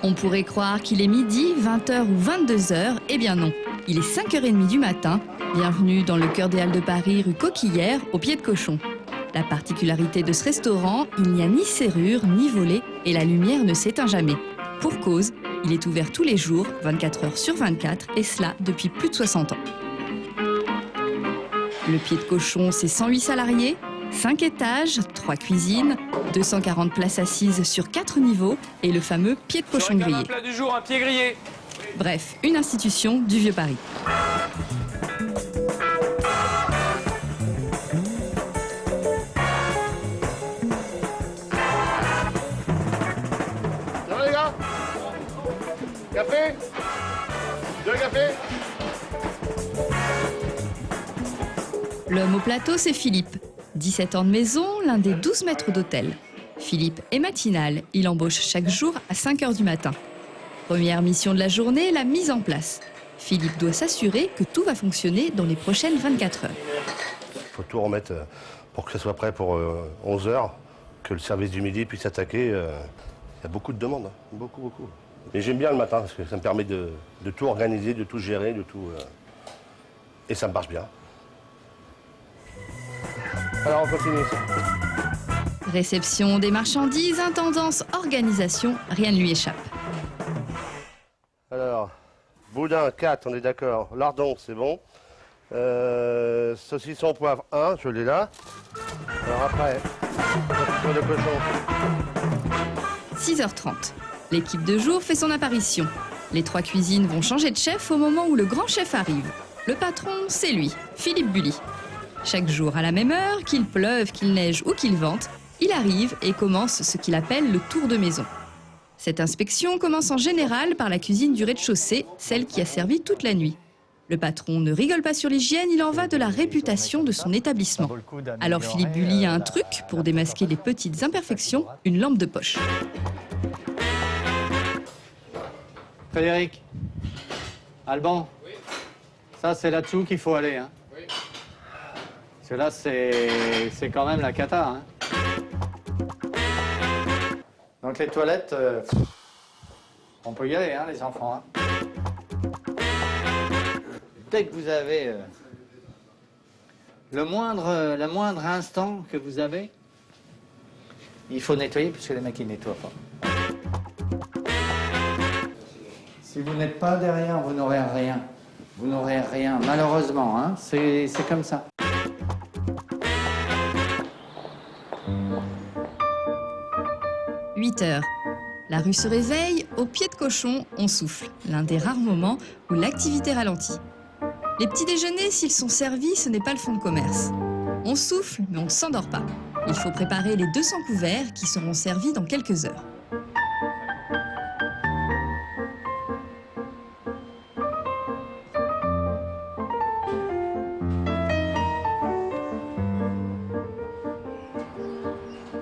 On pourrait croire qu'il est midi, 20h ou 22h, eh bien non. Il est 5h30 du matin. Bienvenue dans le cœur des Halles de Paris, rue Coquillière, au Pied de Cochon. La particularité de ce restaurant, il n'y a ni serrure, ni volet, et la lumière ne s'éteint jamais. Pour cause, il est ouvert tous les jours, 24h sur 24, et cela depuis plus de 60 ans. Le Pied de Cochon, c'est 108 salariés, 5 étages, 3 cuisines, 240 places assises sur 4 niveaux et le fameux pied de cochon grillé. Un plat du jour, un pied grillé. Bref, une institution du vieux Paris. Ça va les gars? Café? 2 cafés? L'homme au plateau, c'est Philippe. 17 ans de maison, l'un des 12 maîtres d'hôtel. Philippe est matinal, il embauche chaque jour à 5h du matin. Première mission de la journée, la mise en place. Philippe doit s'assurer que tout va fonctionner dans les prochaines 24 heures. Il faut tout remettre pour que ce soit prêt pour 11h, que le service du midi puisse attaquer. Il y a beaucoup de demandes, hein. Beaucoup. Mais j'aime bien le matin parce que ça me permet de tout organiser, de tout gérer, de tout... Et ça me marche bien. Alors on continue. Réception des marchandises, intendance, organisation, rien ne lui échappe. Alors, boudin 4, on est d'accord. Lardon, c'est bon. Saucisson poivre 1, je l'ai là. Alors après, saucisson de cochon. 6h30. L'équipe de jour fait son apparition. Les 3 cuisines vont changer de chef au moment où le grand chef arrive. Le patron, c'est lui, Philippe Bully. Chaque jour à la même heure, qu'il pleuve, qu'il neige ou qu'il vente, il arrive et commence ce qu'il appelle le tour de maison. Cette inspection commence en général par la cuisine du rez-de-chaussée, celle qui a servi toute la nuit. Le patron ne rigole pas sur l'hygiène, il en va de la réputation de son établissement. Alors Philippe Bully a un truc pour démasquer les petites imperfections, une lampe de poche. Frédéric, Alban, ça c'est là-dessous qu'il faut aller. Hein. Parce que là c'est quand même la cata. Hein. Donc les toilettes, on peut y aller, hein, les enfants. Hein. Dès que vous avez le moindre instant que vous avez, il faut nettoyer parce que les mecs ils nettoient pas. Si vous n'êtes pas derrière, vous n'aurez rien. Vous n'aurez rien, malheureusement, hein, c'est comme ça. « 8h. La rue se réveille, au Pied de Cochon, on souffle. L'un des rares moments où l'activité ralentit. Les petits déjeuners, s'ils sont servis, ce n'est pas le fonds de commerce. On souffle, mais on ne s'endort pas. Il faut préparer les 200 couverts qui seront servis dans quelques heures.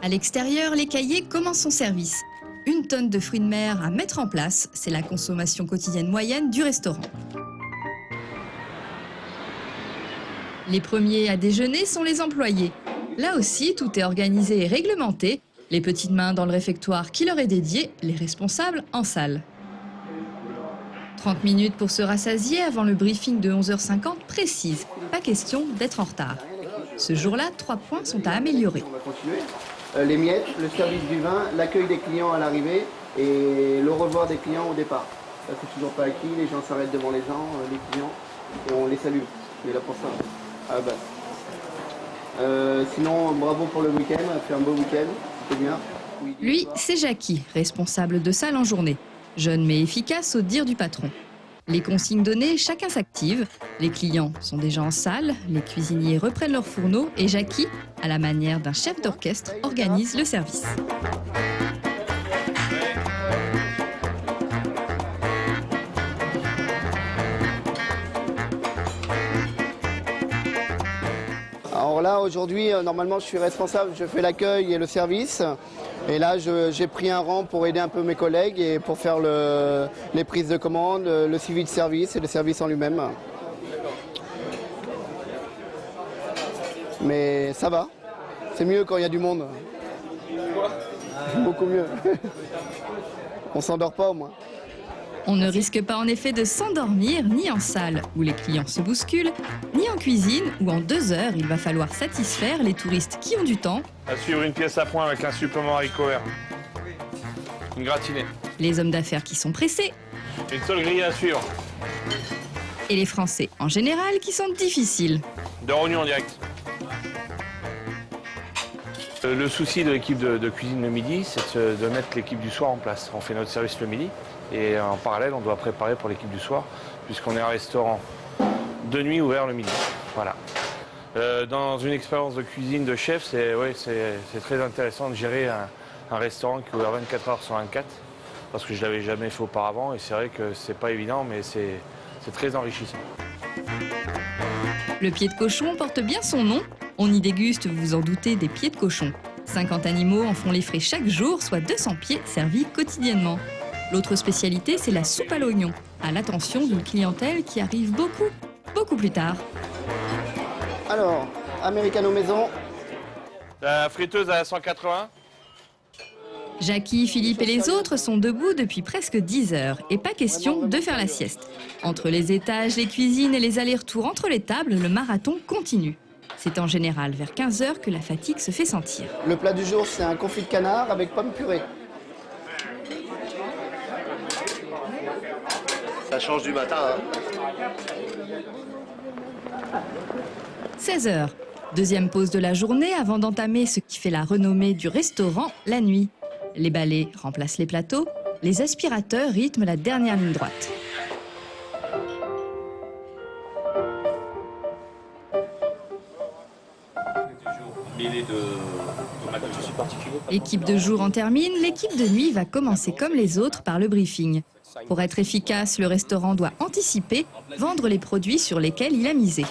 À l'extérieur, les cahiers commencent son service. 1 tonne de fruits de mer à mettre en place, c'est la consommation quotidienne moyenne du restaurant. Les premiers à déjeuner sont les employés. Là aussi, tout est organisé et réglementé. Les petites mains dans le réfectoire qui leur est dédié, les responsables en salle. 30 minutes pour se rassasier avant le briefing de 11h50 précise. Pas question d'être en retard. Ce jour-là, 3 points sont à améliorer. On va continuer. Les miettes, le service du vin, l'accueil des clients à l'arrivée et le revoir des clients au départ. Ça, c'est toujours pas acquis, les gens s'arrêtent devant les gens, les clients, et on les salue. On est là pour ça. Ah bah. Sinon, bravo pour le week-end, on a fait un beau week-end, c'était bien. Oui. Lui, c'est Jackie, responsable de salle en journée. Jeune mais efficace au dire du patron. Les consignes données, chacun s'active. Les clients sont déjà en salle, les cuisiniers reprennent leurs fourneaux et Jackie, à la manière d'un chef d'orchestre, organise le service. Alors là, aujourd'hui, normalement, je suis responsable, je fais l'accueil et le service. Et là, j'ai pris un rang pour aider un peu mes collègues et pour faire les prises de commande, le suivi de service et le service en lui-même. Mais ça va, c'est mieux quand il y a du monde. Beaucoup mieux. on s'endort pas au moins. On ne risque pas en effet de s'endormir ni en salle où les clients se bousculent, ni en cuisine où en 2 heures il va falloir satisfaire les touristes qui ont du temps. À suivre une pièce à point avec un supplément haricot vert. Une gratinée. Les hommes d'affaires qui sont pressés Une seule grille à suivre. et les Français en général qui sont difficiles. 2 rognons en direct. Le souci de l'équipe de cuisine le midi, c'est de mettre l'équipe du soir en place. On fait notre service le midi et en parallèle, on doit préparer pour l'équipe du soir puisqu'on est un restaurant de nuit ouvert le midi. Voilà. Dans une expérience de cuisine de chef, c'est très intéressant de gérer un restaurant qui est ouvert 24 heures sur 24 parce que je ne l'avais jamais fait auparavant et c'est vrai que c'est pas évident mais c'est très enrichissant. Le pied de cochon porte bien son nom. On y déguste, vous vous en doutez, des pieds de cochon. 50 animaux en font les frais chaque jour, soit 200 pieds servis quotidiennement. L'autre spécialité, c'est la soupe à l'oignon, à l'attention d'une clientèle qui arrive beaucoup plus tard. Alors, americano maison. La friteuse à 180. Jackie, Philippe et les autres sont debout depuis presque 10 heures et pas question de faire la sieste. Entre les étages, les cuisines et les allers-retours entre les tables, le marathon continue. C'est en général vers 15 heures que la fatigue se fait sentir. Le plat du jour, c'est un confit de canard avec pommes purées. Ça change du matin. Hein. 16 heures. Deuxième pause de la journée avant d'entamer ce qui fait la renommée du restaurant, la nuit. Les balais remplacent les plateaux, les aspirateurs rythment la dernière ligne droite. L'équipe de jour en termine, l'équipe de nuit va commencer comme les autres par le briefing. Pour être efficace, le restaurant doit anticiper, vendre les produits sur lesquels il a misé.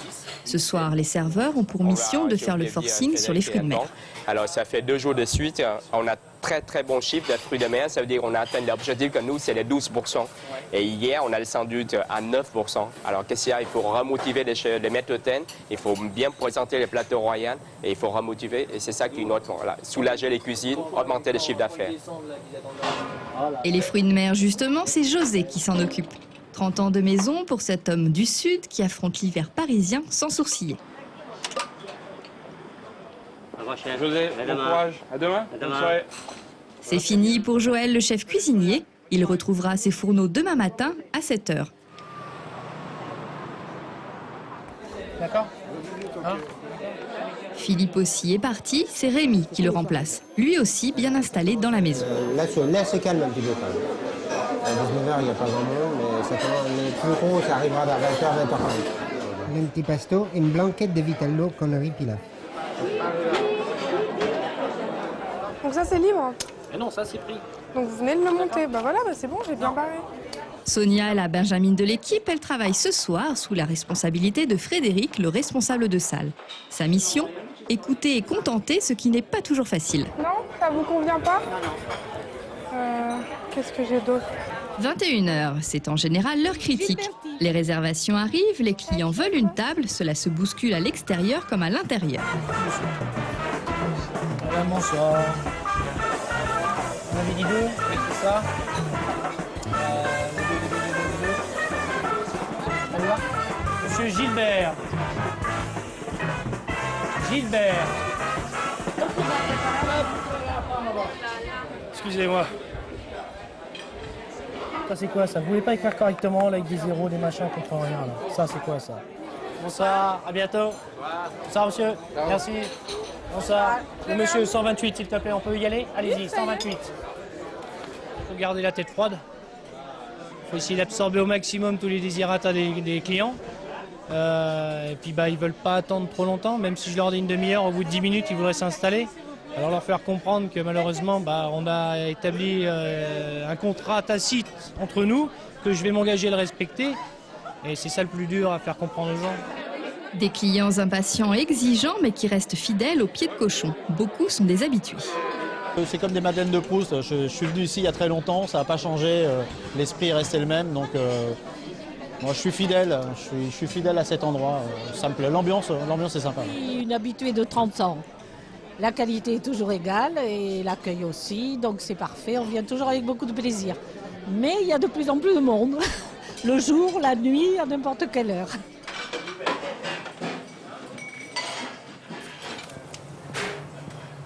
Ce soir, les serveurs ont pour mission de faire le forcing sur les fruits de mer. Alors, ça fait 2 jours de suite. On a très bon chiffre de fruits de mer. Ça veut dire qu'on a atteint l'objectif que nous, c'est les 12%. Et hier, on a descendu à 9%. Alors, qu'est-ce qu'il y a? Il faut remotiver les maîtres d'hôtel. Il faut bien présenter les plateaux royaux. Et il faut remotiver. Et c'est ça qui est notre... Voilà, soulager les cuisines, augmenter le chiffre d'affaires. Et les fruits de mer, justement, c'est José qui s'en occupe. 30 ans de maison pour cet homme du Sud qui affronte l'hiver parisien sans sourciller. José, bon courage. À demain. Bonne soirée. C'est fini pour Joël, le chef cuisinier. Il retrouvera ses fourneaux demain matin à 7 h. D'accord. Philippe aussi est parti, c'est Rémi qui le remplace. Lui aussi bien installé dans la maison. Là, c'est calme un petit peu quand même. À 19h, il n'y a pas grand monde, mais ça commence, les plus gros, ça arrivera vers 20h, 20h30. L'antipasto et une blanquette de vitello con riz pilaf. Donc ça, c'est libre? Mais non, ça c'est pris. Donc vous venez de le monter. Bah voilà, c'est bon, j'ai bien barré. Sonia est la benjamine de l'équipe. Elle travaille ce soir sous la responsabilité de Frédéric, le responsable de salle. Sa mission, écouter et contenter, ce qui n'est pas toujours facile. Non, ça vous convient pas? Qu'est-ce que j'ai d'autre? 21 h, c'est en général l'heure critique. Les réservations arrivent, les clients veulent une table, cela se bouscule à l'extérieur comme à l'intérieur. Madame, bonsoir. On avait dit 2, c'est ça? Monsieur Gilbert. Gilbert. Excusez-moi. Ça c'est quoi ça? Vous voulez pas écrire correctement là, avec des zéros, des machins, on comprend rien là. Ça c'est quoi ça? Bonsoir, à bientôt. Bonsoir monsieur, merci. Bonsoir. Le monsieur 128 s'il te plaît, on peut y aller? Allez-y, 128. Faut garder la tête froide. Faut essayer d'absorber au maximum tous les désirata des clients. Et puis ils veulent pas attendre trop longtemps, même si je leur dis une demi-heure, au bout de 10 minutes, ils voudraient s'installer. Alors leur faire comprendre que malheureusement, on a établi un contrat tacite entre nous, que je vais m'engager à le respecter. Et c'est ça le plus dur à faire comprendre aux gens. Des clients impatients et exigeants, mais qui restent fidèles au pied de cochon. Beaucoup sont des habitués. C'est comme des madeleines de Proust. Je suis venu ici il y a très longtemps, ça n'a pas changé. L'esprit est resté le même. Donc moi je suis fidèle. Je suis fidèle à cet endroit. Ça me plaît. L'ambiance est sympa. Une habituée de 30 ans. La qualité est toujours égale et l'accueil aussi. Donc c'est parfait. On vient toujours avec beaucoup de plaisir. Mais il y a de plus en plus de monde. Le jour, la nuit, à n'importe quelle heure.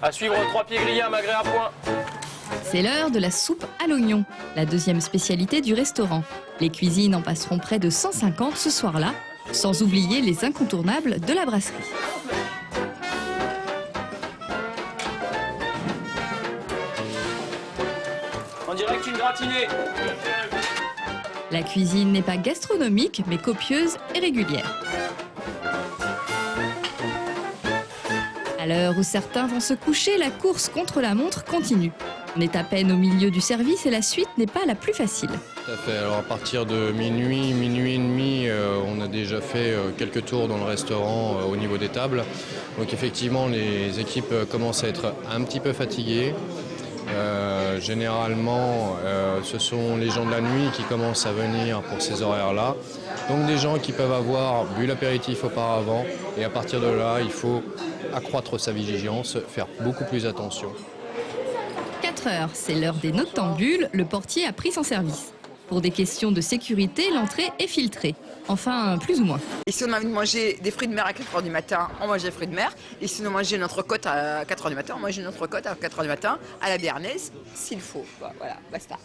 À suivre 3 pieds grillés à magret à point. C'est l'heure de la soupe à l'oignon, la deuxième spécialité du restaurant. Les cuisines en passeront près de 150 ce soir-là, sans oublier les incontournables de la brasserie. En direct, une gratinée. La cuisine n'est pas gastronomique, mais copieuse et régulière. À l'heure où certains vont se coucher, la course contre la montre continue. On est à peine au milieu du service et la suite n'est pas la plus facile. Tout à fait. Alors à partir de minuit, minuit et demi, on a déjà fait quelques tours dans le restaurant au niveau des tables. Donc effectivement, les équipes commencent à être un petit peu fatiguées. Généralement, ce sont les gens de la nuit qui commencent à venir pour ces horaires-là. Donc des gens qui peuvent avoir bu l'apéritif auparavant et à partir de là, il faut accroître sa vigilance, faire beaucoup plus attention. 4 heures, c'est l'heure des noctambules, le portier a pris son service. Pour des questions de sécurité, l'entrée est filtrée. Enfin, plus ou moins. Et si on a envie de manger des fruits de mer à 4 h du matin, on mange des fruits de mer. Et si on a mangé notre côte à 4 h du matin, on mange notre côte à 4 h du matin, à la béarnaise, s'il faut. Voilà, basta.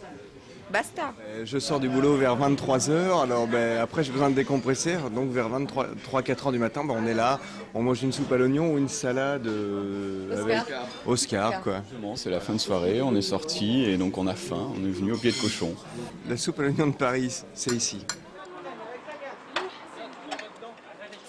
Basta. Je sors du boulot vers 23 h, alors après j'ai besoin de décompresser, donc vers 3-4 h du matin, on est là, on mange une soupe à l'oignon ou une salade avec Oscar, quoi. C'est la fin de soirée, on est sorti et donc on a faim, on est venu au pied de cochon. La soupe à l'oignon de Paris, c'est ici.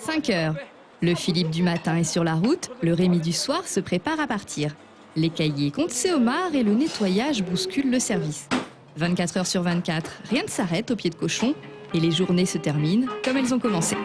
5 heures. Le Philippe du matin est sur la route, le Rémi du soir se prépare à partir. Les cahiers comptent ses homards et le nettoyage bouscule le service. 24 heures sur 24, rien ne s'arrête au pied de cochon et les journées se terminent comme elles ont commencé.